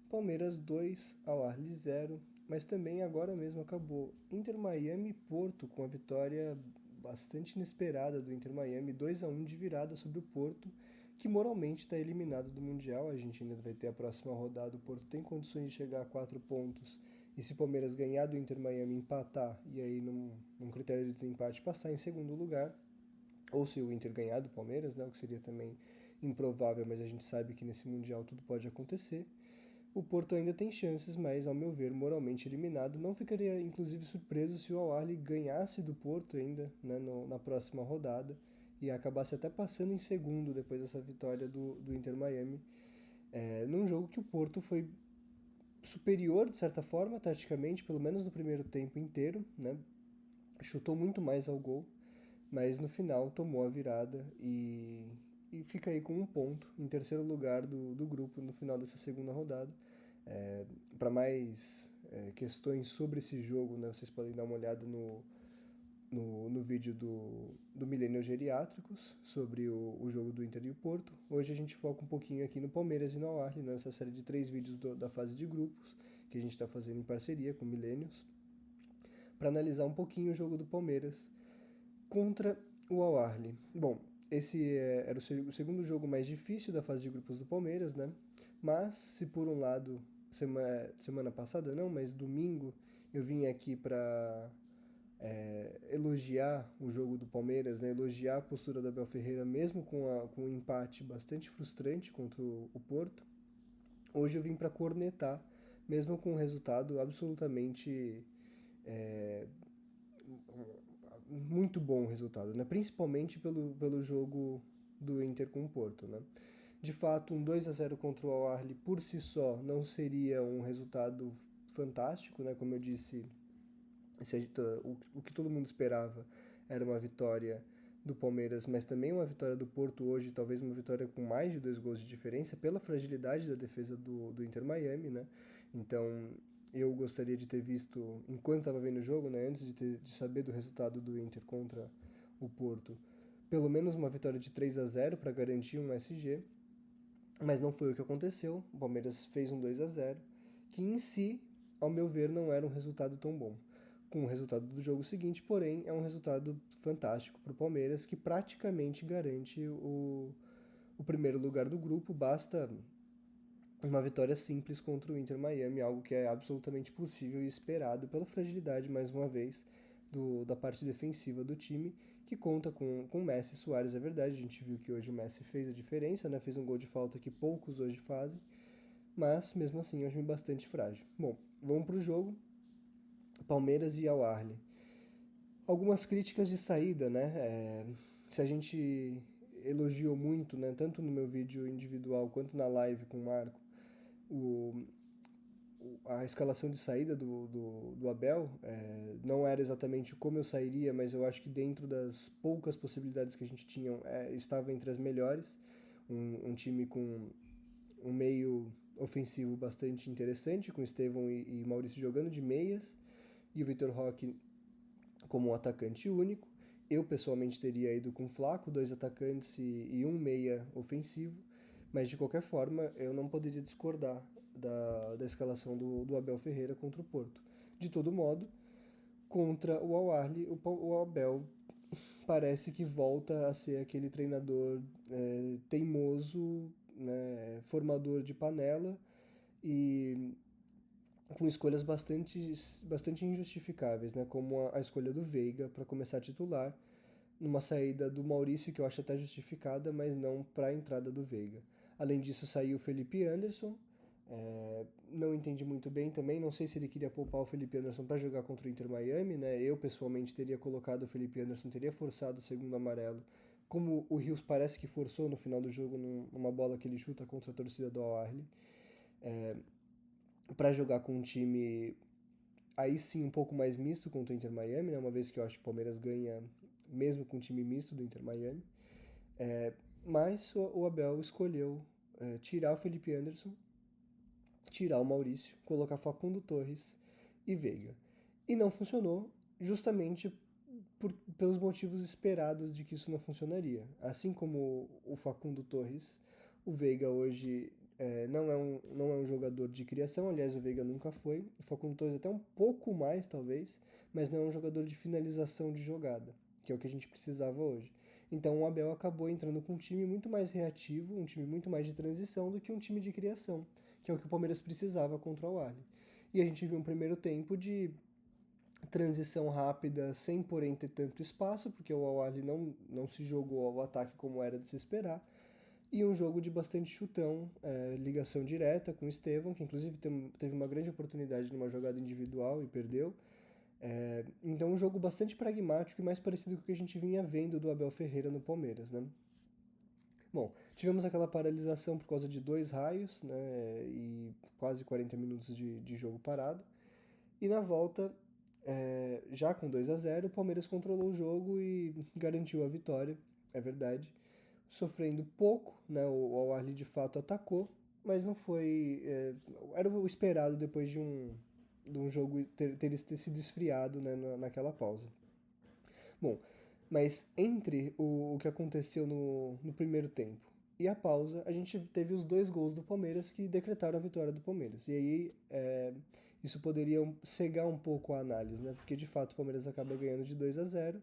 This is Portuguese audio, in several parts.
Palmeiras 2, Al Ahly 0, mas também agora mesmo acabou Inter Miami e Porto com a vitória bastante inesperada do Inter Miami, 2-1 de virada sobre o Porto, que moralmente está eliminado do Mundial. A gente ainda vai ter a próxima rodada, o Porto tem condições de chegar a 4 pontos, e se o Palmeiras ganhar do Inter Miami, empatar, e aí num critério de desempate passar em segundo lugar, ou se o Inter ganhar do Palmeiras, né, o que seria também improvável, mas a gente sabe que nesse Mundial tudo pode acontecer. O Porto ainda tem chances, mas, ao meu ver, moralmente eliminado. Não ficaria, inclusive, surpreso se o Al Ahly ganhasse do Porto ainda, né, na próxima rodada e acabasse até passando em segundo depois dessa vitória do Inter Miami, num jogo que o Porto foi superior, de certa forma, taticamente, pelo menos no primeiro tempo inteiro, né? Chutou muito mais ao gol, mas no final tomou a virada e fica aí com um ponto em terceiro lugar do grupo no final dessa segunda rodada. Para mais questões sobre esse jogo, né, vocês podem dar uma olhada no vídeo do Millennial Geriátricos sobre o jogo do Inter e o Porto. Hoje a gente foca um pouquinho aqui no Palmeiras e no Al Ahly, nessa série de 3 vídeos da fase de grupos que a gente está fazendo em parceria com o Millennials, para analisar um pouquinho o jogo do Palmeiras contra o Al Ahly. Bom, esse era o segundo jogo mais difícil da fase de grupos do Palmeiras, né? Mas, se por um lado, semana passada não, mas domingo, eu vim aqui para elogiar o jogo do Palmeiras, né? Elogiar a postura da Abel Ferreira, mesmo com um empate bastante frustrante contra o Porto. Hoje eu vim para cornetar, mesmo com um resultado absolutamente muito bom resultado, né? Principalmente pelo jogo do Inter com o Porto, né? De fato, um 2-0 contra o Al Ahly por si só não seria um resultado fantástico, né? Como eu disse, o que todo mundo esperava era uma vitória do Palmeiras, mas também uma vitória do Porto hoje, talvez uma vitória com mais de 2 gols de diferença, pela fragilidade da defesa do Inter Miami, né? Então, eu gostaria de ter visto, enquanto estava vendo o jogo, né, antes de saber do resultado do Inter contra o Porto, pelo menos uma vitória de 3-0 para garantir um SG, mas não foi o que aconteceu. O Palmeiras fez um 2-0, que em si, ao meu ver, não era um resultado tão bom. Com o resultado do jogo seguinte, porém, é um resultado fantástico para o Palmeiras, que praticamente garante o primeiro lugar do grupo. Basta uma vitória simples contra o Inter Miami, algo que é absolutamente possível e esperado pela fragilidade, mais uma vez, da parte defensiva do time, que conta com Messi e Suárez, é verdade. A gente viu que hoje o Messi fez a diferença, né? Fez um gol de falta que poucos hoje fazem, mas mesmo assim é um time bastante frágil. Bom, vamos para o jogo. Palmeiras e Al Ahly. Algumas críticas de saída, né? Se a gente elogiou muito, né, tanto no meu vídeo individual quanto na live com o Marco, o, a escalação de saída do Abel, não era exatamente como eu sairia, mas eu acho que dentro das poucas possibilidades que a gente tinha, estava entre as melhores. Um time com um meio ofensivo bastante interessante, com Estevão e Maurício jogando de meias, e o Vitor Roque como um atacante único. Eu pessoalmente teria ido com Flaco, 2 atacantes e um meia ofensivo, mas de qualquer forma eu não poderia discordar da escalação do Abel Ferreira contra o Porto. De todo modo, contra o Al Ahly, o Abel parece que volta a ser aquele treinador teimoso, né, formador de panela, e com escolhas bastante injustificáveis, né? Como a escolha do Veiga para começar a titular, numa saída do Maurício que eu acho até justificada, mas não para a entrada do Veiga. Além disso, saiu o Felipe Anderson. Não entendi muito bem também, não sei se ele queria poupar o Felipe Anderson para jogar contra o Inter Miami, né? Eu pessoalmente teria colocado o Felipe Anderson, teria forçado o segundo amarelo, como o Rios parece que forçou no final do jogo numa bola que ele chuta contra a torcida do Al Ahly, para jogar com um time aí sim um pouco mais misto contra o Inter Miami, né? Uma vez que eu acho que o Palmeiras ganha mesmo com o time misto do Inter Miami. Mas o Abel escolheu tirar o Felipe Anderson, tirar o Maurício, colocar Facundo Torres e Veiga. E não funcionou justamente pelos motivos esperados de que isso não funcionaria. Assim como o Facundo Torres, o Veiga hoje não é um jogador de criação, aliás, o Veiga nunca foi. O Facundo Torres até um pouco mais, talvez, mas não é um jogador de finalização de jogada, que é o que a gente precisava hoje. Então o Abel acabou entrando com um time muito mais reativo, um time muito mais de transição do que um time de criação, que é o que o Palmeiras precisava contra o Al. E a gente viu um primeiro tempo de transição rápida, sem porém ter tanto espaço, porque o Al Ahly não se jogou ao ataque como era de se esperar, e um jogo de bastante chutão, ligação direta com o Estevão, que inclusive teve uma grande oportunidade numa jogada individual e perdeu. Então um jogo bastante pragmático e mais parecido com o que a gente vinha vendo do Abel Ferreira no Palmeiras, né? Bom, tivemos aquela paralisação por causa de 2 raios, né, e quase 40 minutos de jogo parado. E na volta, já com 2-0, o Palmeiras controlou o jogo e garantiu a vitória, é verdade. Sofrendo pouco, né, o Al Ahly de fato atacou, mas não foi... era o esperado depois de um jogo ter sido esfriado, né, naquela pausa. Bom, mas entre o que aconteceu no primeiro tempo e a pausa, a gente teve os 2 gols do Palmeiras que decretaram a vitória do Palmeiras. E aí isso poderia cegar um pouco a análise, né? Porque de fato o Palmeiras acaba ganhando de 2-0,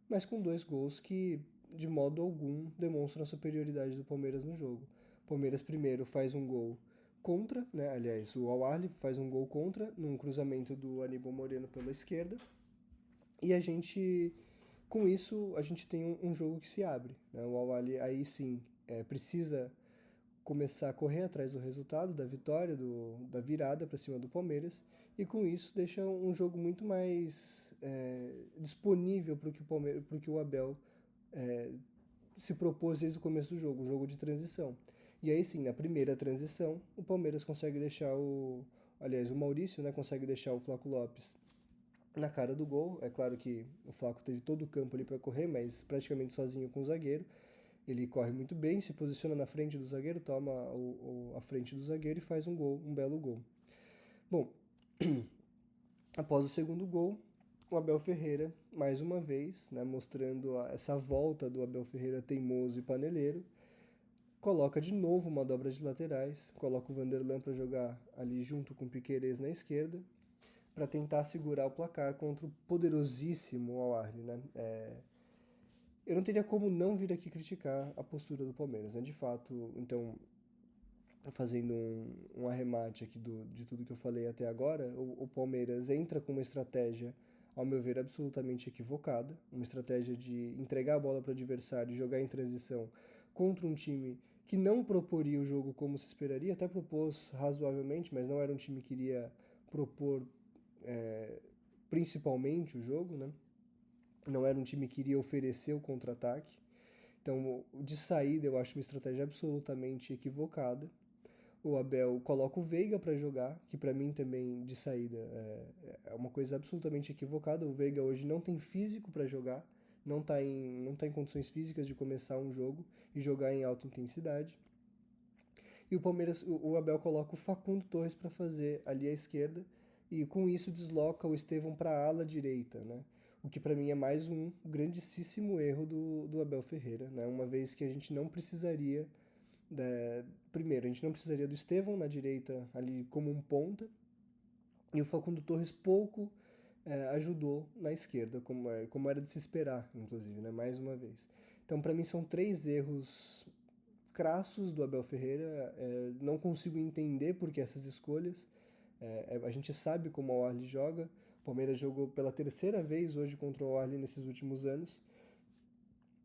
mas com 2 gols que de modo algum demonstram a superioridade do Palmeiras no jogo. O Palmeiras primeiro faz um gol contra, né? Aliás, o Al Ahly faz um gol contra num cruzamento do Aníbal Moreno pela esquerda. E com isso, a gente tem um jogo que se abre, né? O Al Ahly aí sim precisa começar a correr atrás do resultado, da vitória, da virada para cima do Palmeiras, e com isso deixa um jogo muito mais disponível para o que o Abel é, se propôs desde o começo do jogo, um jogo de transição. E aí sim, na primeira transição, o Palmeiras consegue deixar aliás, o Maurício, né, consegue deixar o Flaco Lopes na cara do gol. É claro que o Flaco teve todo o campo ali para correr, mas praticamente sozinho com o zagueiro. Ele corre muito bem, se posiciona na frente do zagueiro, toma a frente do zagueiro e faz um gol, um belo gol. Bom, após o segundo gol, o Abel Ferreira, mais uma vez, né, mostrando essa volta do Abel Ferreira teimoso e paneleiro, coloca de novo uma dobra de laterais, coloca o Vanderlan para jogar ali junto com o Piquerez na esquerda, para tentar segurar o placar contra o poderosíssimo Al Ahly, né? Eu não teria como não vir aqui criticar a postura do Palmeiras, né? De fato, então, fazendo um arremate aqui de tudo que eu falei até agora, o Palmeiras entra com uma estratégia, ao meu ver, absolutamente equivocada, uma estratégia de entregar a bola para o adversário e jogar em transição contra um time que não proporia o jogo como se esperaria, até propôs razoavelmente, mas não era um time que iria propor principalmente o jogo, né? Não era um time que iria oferecer o contra-ataque. Então, de saída, eu acho uma estratégia absolutamente equivocada. O Abel coloca o Veiga para jogar, que para mim também de saída é uma coisa absolutamente equivocada. O Veiga hoje não tem físico para jogar, não tá em condições físicas de começar um jogo e jogar em alta intensidade. E o Abel coloca o Facundo Torres para fazer ali à esquerda e com isso desloca o Estevão para a ala direita, né? O que para mim é mais um grandíssimo erro do Abel Ferreira, né? Uma vez que a gente não precisaria primeiro, a gente não precisaria do Estevão na direita ali como um ponta, e o Facundo Torres pouco ajudou na esquerda, como era de se esperar, inclusive, né? Mais uma vez. Então, para mim, são 3 erros crassos do Abel Ferreira. Não consigo entender por que essas escolhas. A gente sabe como o Al joga. O Palmeiras jogou pela terceira vez hoje contra o Al nesses últimos anos.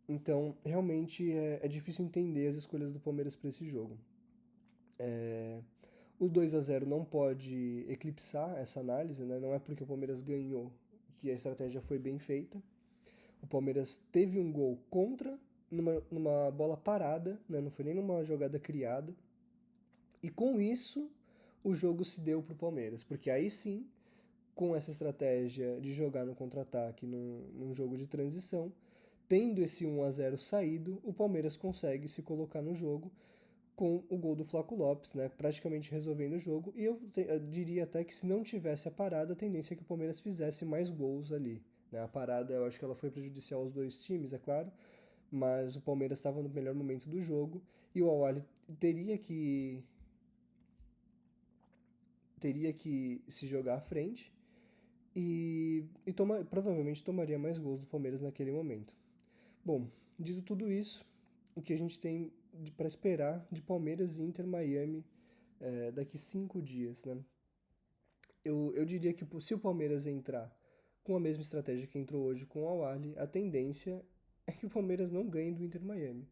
Então, realmente é difícil entender as escolhas do Palmeiras para esse jogo. O 2-0 não pode eclipsar essa análise, né? Não é porque o Palmeiras ganhou que a estratégia foi bem feita. O Palmeiras teve um gol contra, numa bola parada, né? Não foi nem numa jogada criada. E com isso, o jogo se deu para o Palmeiras, porque aí sim, com essa estratégia de jogar no contra-ataque num jogo de transição, tendo esse 1-0 saído, o Palmeiras consegue se colocar no jogo com o gol do Flaco Lopes, né, praticamente resolvendo o jogo. E eu diria até que se não tivesse a parada, a tendência é que o Palmeiras fizesse mais gols ali. Né? A parada, eu acho que ela foi prejudicial aos dois times, é claro, mas o Palmeiras estava no melhor momento do jogo e o Al Ahly teria que teria que se jogar à frente e provavelmente tomaria mais gols do Palmeiras naquele momento. Bom, dito tudo isso, o que a gente tem para esperar de Palmeiras e Inter Miami daqui 5 dias, né? Eu diria que se o Palmeiras entrar com a mesma estratégia que entrou hoje com o Al-Ahly, a tendência é que o Palmeiras não ganhe do Inter Miami.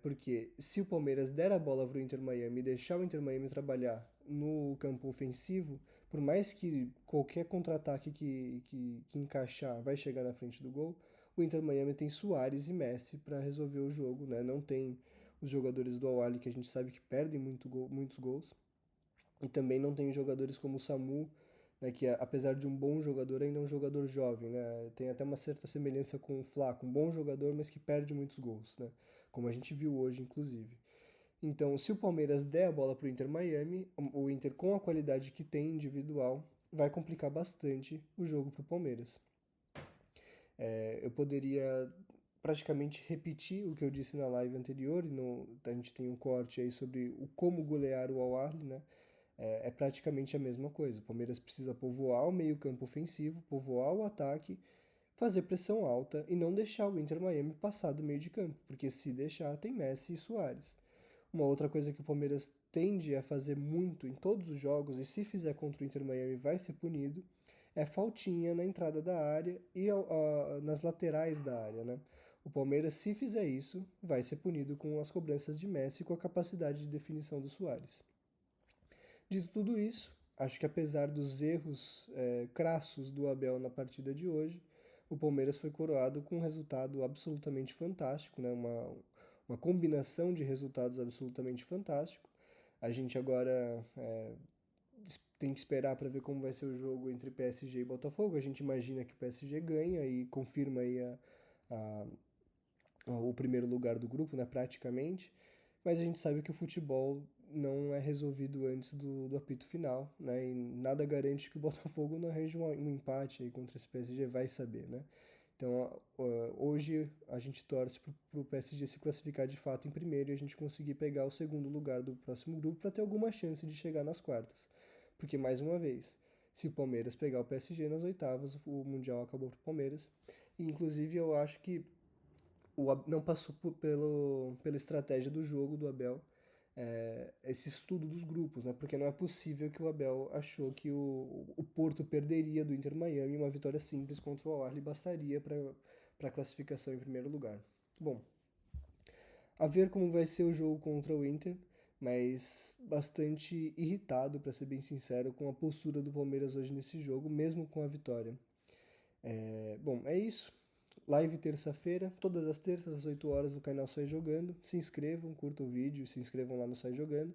Porque se o Palmeiras der a bola para o Inter Miami e deixar o Inter Miami trabalhar no campo ofensivo, por mais que qualquer contra-ataque que encaixar vai chegar na frente do gol, o Inter Miami tem Suárez e Messi para resolver o jogo, né? Não tem os jogadores do Al-Ahly que a gente sabe que perdem muitos gols. E também não tem jogadores como o Samu, né, que apesar de um bom jogador, ainda é um jogador jovem, né? Tem até uma certa semelhança com o Flaco, um bom jogador, mas que perde muitos gols, né? Como a gente viu hoje, inclusive. Então, se o Palmeiras der a bola para o Inter Miami, o Inter, com a qualidade que tem individual, vai complicar bastante o jogo para o Palmeiras. Eu poderia praticamente repetir o que eu disse na live anterior, a gente tem um corte aí sobre o como golear o Al-Ahly, né? É praticamente a mesma coisa. O Palmeiras precisa povoar o meio-campo ofensivo, povoar o ataque, fazer pressão alta e não deixar o Inter Miami passar do meio de campo, porque se deixar, tem Messi e Suárez. Uma outra coisa que o Palmeiras tende a fazer muito em todos os jogos, e se fizer contra o Inter Miami vai ser punido, é faltinha na entrada da área e nas laterais da área, né? O Palmeiras, se fizer isso, vai ser punido com as cobranças de Messi e com a capacidade de definição do Suárez. Dito tudo isso, acho que apesar dos erros crassos do Abel na partida de hoje, o Palmeiras foi coroado com um resultado absolutamente fantástico, né? Uma combinação de resultados absolutamente fantástico. A gente agora tem que esperar para ver como vai ser o jogo entre PSG e Botafogo. A gente imagina que o PSG ganha e confirma aí a, o primeiro lugar do grupo, né, praticamente. Mas a gente sabe que o futebol não é resolvido antes do apito final, né? E nada garante que o Botafogo não arranje um empate aí contra esse PSG, vai saber, né? Então, hoje a gente torce para o PSG se classificar de fato em primeiro e a gente conseguir pegar o segundo lugar do próximo grupo para ter alguma chance de chegar nas quartas. Porque, mais uma vez, se o Palmeiras pegar o PSG nas oitavas, o Mundial acabou para o Palmeiras. E, inclusive, eu acho que não passou pela estratégia do jogo do Abel, esse estudo dos grupos, né? Porque não é possível que o Abel achou que o Porto perderia do Inter Miami e uma vitória simples contra o Al-Ahly bastaria para a classificação em primeiro lugar. Bom, a ver como vai ser o jogo contra o Inter, mas bastante irritado, para ser bem sincero, com a postura do Palmeiras hoje nesse jogo, mesmo com a vitória. Bom, é isso. Live terça-feira, todas as terças às 8 horas no canal Sai Jogando. Se inscrevam, curtam o vídeo, se inscrevam lá no Sai Jogando.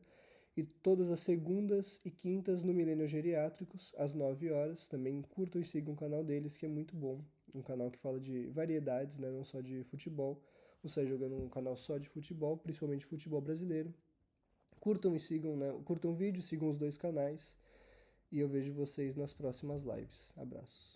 E todas as segundas e quintas no Milênio Geriátricos, às 9 horas. Também curtam e sigam o canal deles, que é muito bom. Um canal que fala de variedades, né? Não só de futebol. O Sai Jogando é um canal só de futebol, principalmente futebol brasileiro. Curtam e sigam, né? Curtam o vídeo, sigam os dois canais. E eu vejo vocês nas próximas lives. Abraços.